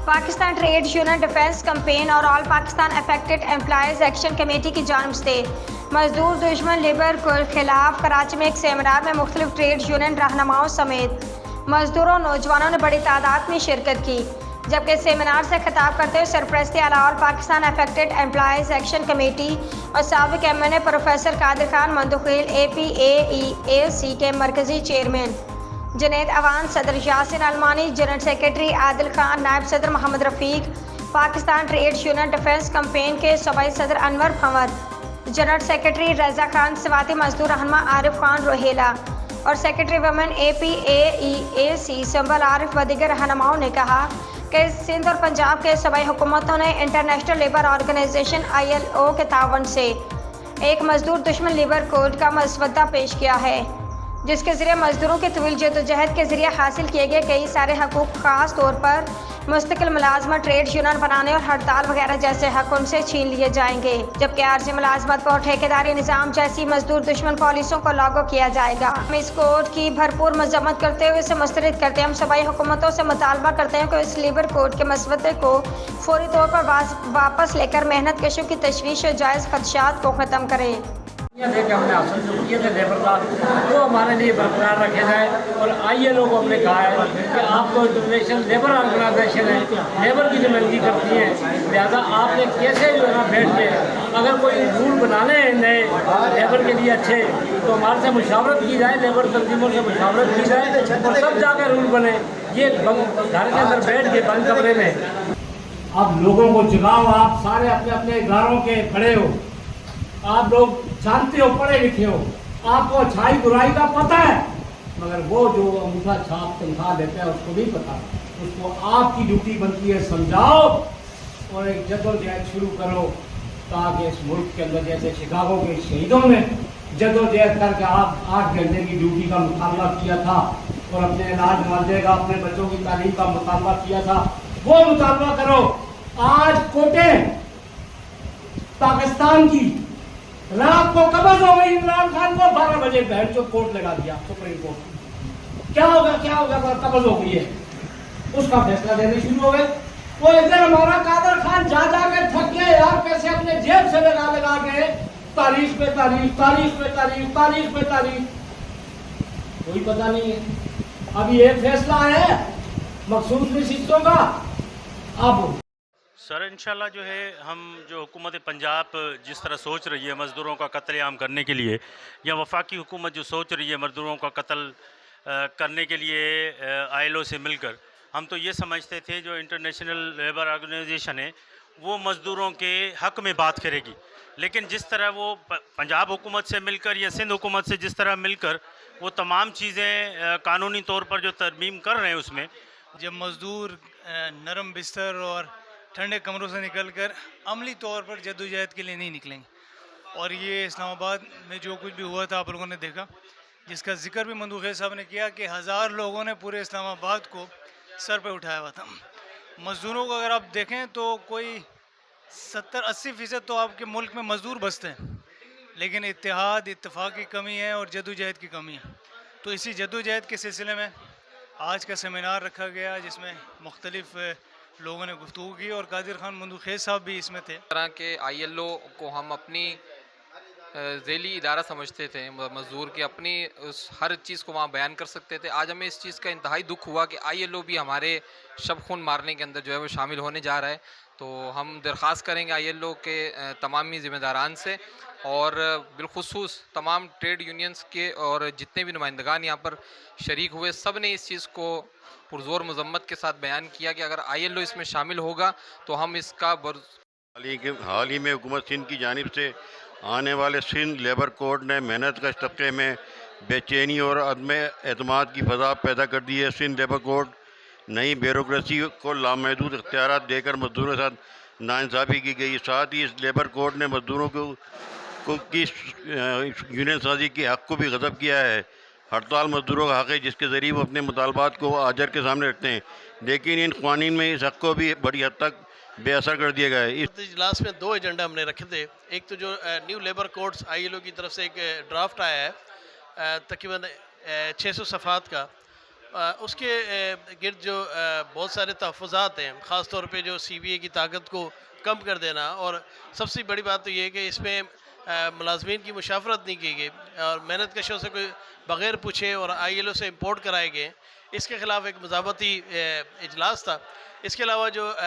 Pakistan trade union defence campaign और all Pakistan affected employees action committee की जानिब से मजदूर दुश्मन लेबर के खिलाफ कराची में एक सेमिनार में मुख्तलिफ ट्रेड यूनियन रहनुमाओं समेत मजदूरों और नौजवानों ने बड़ी तादाद में शिरकत की। जबकि सेमिनार से खिताब करते हुए सरपरस्ती आला all Pakistan affected employees action committee और साबिक MNA professor Qadir Khan Mandokhel APAEAC के मरकजी चेयरमैन जुनैद अवान, सदर यासिन अलमानी, जनरल सेक्रेटरी आदिल खान, नायब सदर Mohammad Rafiq, Pakistan trade union defence campaign के सूबाई सदर अनवर भंवर, जनरल सेक्रेटरी रज़ा खान, सवाती मजदूर रहनुमा आरिफ खान रोहेला और secretary women APAEAC Sumbal Arif व दीगर रहनुमाओं ने कहा कि सिंध और पंजाब के सूबाई हुकूमतों ने इंटरनेशनल लेबर ऑर्गेनाइजेशन ILO के तावन से एक मजदूर दुश्मन लेबर कोड का मसवदा पेश किया है, जिसके ज़रिए मजदूरों के तवील जदोजहद के ज़रिए हासिल किए गए कई सारे हकूक़, ख़ास तौर पर मुस्तकिल मुलाजमत, ट्रेड यूनियन बनाने और हड़ताल वगैरह जैसे हक उनसे छीन लिए जाएंगे। जबकि आर्जी मुलाजमत और ठेकेदारी निज़ाम जैसी मजदूर दुश्मन पॉलिसियों को लागू किया जाएगा। हम इस कोड की भरपूर मजम्मत करते हुए इसे मुस्तरद करते हैं। हम सूबाई हुकूमतों से मुतालबा करते हैं कि इस लेबर कोड के मसवदे को फौरी तौर पर वापस लेकर मेहनत कशों की तशवीश और जायज़ खदशात को ख़त्म करें। हमने हासिल जो किए थे लेबर का वो हमारे लिए बरकरार रखे जाए। और ILO को हमने कहा है कि आपको इंटरनेशनल लेबर ऑर्गेनाइजेशन है, लेबर की नुमाइंदगी करती है, लिहाजा आपने कैसे जो है ना बैठ के अगर कोई रूल बनाने हैं नए लेबर के लिए अच्छे, तो हमारे से मुशावरत की जाए, लेबर तंजीमों से मुशावरत की जाए और सब जाकर रूल बने। ये घर के अंदर बैठ के बंद कमरे में अब लोगों को जगाओ। आप सारे अपने अपने घरों के खड़े हो, आप लोग जानते हो, पढ़े लिखे हो, आपको अच्छाई बुराई का पता है, मगर वो जो अंगूठा छाप तनख्वाह देता है उसको नहीं पता। उसको आपकी ड्यूटी बनती है समझाओ और एक जद्दोजहद शुरू करो, ताकि इस मुल्क के अंदर जैसे शिकागो के शहीदों ने जद्दोजहद करके आप 8 घंटे की ड्यूटी का मुतालबा किया था और अपने इलाज मुआवजे का, अपने बच्चों की तालीम का मुतालबा किया था, वो मुतालबा करो। आज कोर्टें पाकिस्तान की रात को कब्ज हो गई, इमरान खान को 12 बजे बहन जो कोर्ट लगा दिया सुप्रीम कोर्ट। क्या होगा कब्ज हो गई है, उसका फैसला देने शुरू हो गए। वो इधर हमारा कादर खान जा के थक गए यार, कैसे अपने जेब से लगा के तारीख पे तारीख, तारीख पे तारीख, तारीख पे तारीख, कोई पता नहीं है। अब ये फैसला है मखसूस हिस्सों का। अब सर इंशाल्लाह जो है हम जो हुकूमत पंजाब जिस तरह सोच रही है मज़दूरों का कत्लेआम करने के लिए, या वफाकी हुकूमत जो सोच रही है मज़दूरों का कत्ल करने के लिए ILO से मिलकर, हम तो ये समझते थे जो इंटरनेशनल लेबर ऑर्गेनाइजेशन है वो मज़दूरों के हक़ में बात करेगी, लेकिन जिस तरह वो पंजाब हुकूमत से मिलकर या सिंध हुकूमत से जिस तरह मिलकर वो तमाम चीज़ें कानूनी तौर पर जो तरमीम कर रहे हैं, उसमें जब मज़दूर नरम बिस्तर और ठंडे कमरों से निकलकर अमली तौर पर जद्दोजहद के लिए नहीं निकलेंगे। और ये इस्लामाबाद में जो कुछ भी हुआ था आप लोगों ने देखा, जिसका जिक्र भी मंदुखील साहब ने किया कि 1000 लोगों ने पूरे इस्लामाबाद को सर पे उठाया हुआ था। मज़दूरों को अगर आप देखें तो कोई 70-80% तो आपके मुल्क में मज़दूर बसते हैं, लेकिन इत्तेहाद इत्तेफाक की कमी है और जद्दोजहद की कमी है। तो इसी जद्दोजहद के सिलसिले में आज का सेमिनार रखा गया, जिसमें मुख्तलिफ़ लोगों ने गुफ्तगू की और कादिर खान मंदुखील साहब भी इसमें थे। तरह के ILO को हम अपनी ज़ैली इदारा समझते थे, मज़दूर की अपनी उस हर चीज़ को वहाँ बयान कर सकते थे। आज हमें इस चीज़ का इंतहाई दुख हुआ कि ILO भी हमारे शब खून मारने के अंदर जो है वो शामिल होने जा रहा है। तो हम दरख्वास्त करेंगे ILO के तमामी ज़िम्मेदारान से और बिलखुसूस तमाम ट्रेड यूनियंस के और जितने भी नुमाइंदगान यहाँ पर शरीक हुए, सब ने इस चीज़ को पुरज़ोर मज़म्मत के साथ बयान किया कि अगर ILO इसमें शामिल होगा तो हम इसका हाल ही में हुकूमत सिंध की जानिब से आने वाले सिंध लेबर कोड ने मेहनत कश तबके में बेचैनी और अदम एतमाद की फ़ज़ा पैदा कर दी है। सिंध लेबर कोड नई ब्यूरोक्रेसी को लामहदूद इख्तियारात देकर मज़दूरों के साथ नाइंसाफ़ी की गई। साथ ही इस लेबर कोड ने मज़दूरों को की यूनियन साजी के हक़ को भी ग़ज़ब किया है। हड़ताल मज़दूरों का हक़ है जिसके ज़रिए वो अपने मुतालबात को आजर के सामने रखते हैं, लेकिन इन क़वानीन में इस हक़ को भी बड़ी हद तक बेअसर कर दिया गया है। इस इजलास में 2 एजेंडा हमने रखे थे। एक तो जो न्यू लेबर कोड्स ILO की तरफ से एक ड्राफ्ट आया है तकरीबन 600 सफ़ात का, उसके गिर्द जो बहुत सारे तहफ़्फ़ुज़ात हैं, ख़ास तौर पे जो CBA की ताकत को कम कर देना, और सबसे बड़ी बात तो ये है कि इसमें मुलाजमीन की मुशावरत नहीं की गई और मेहनत कशों से कोई बग़ैर पूछे और ILO से इम्पोर्ट कराए गए। इसके ख़िलाफ़ एक मज़ामती इजलास था। इसके अलावा जो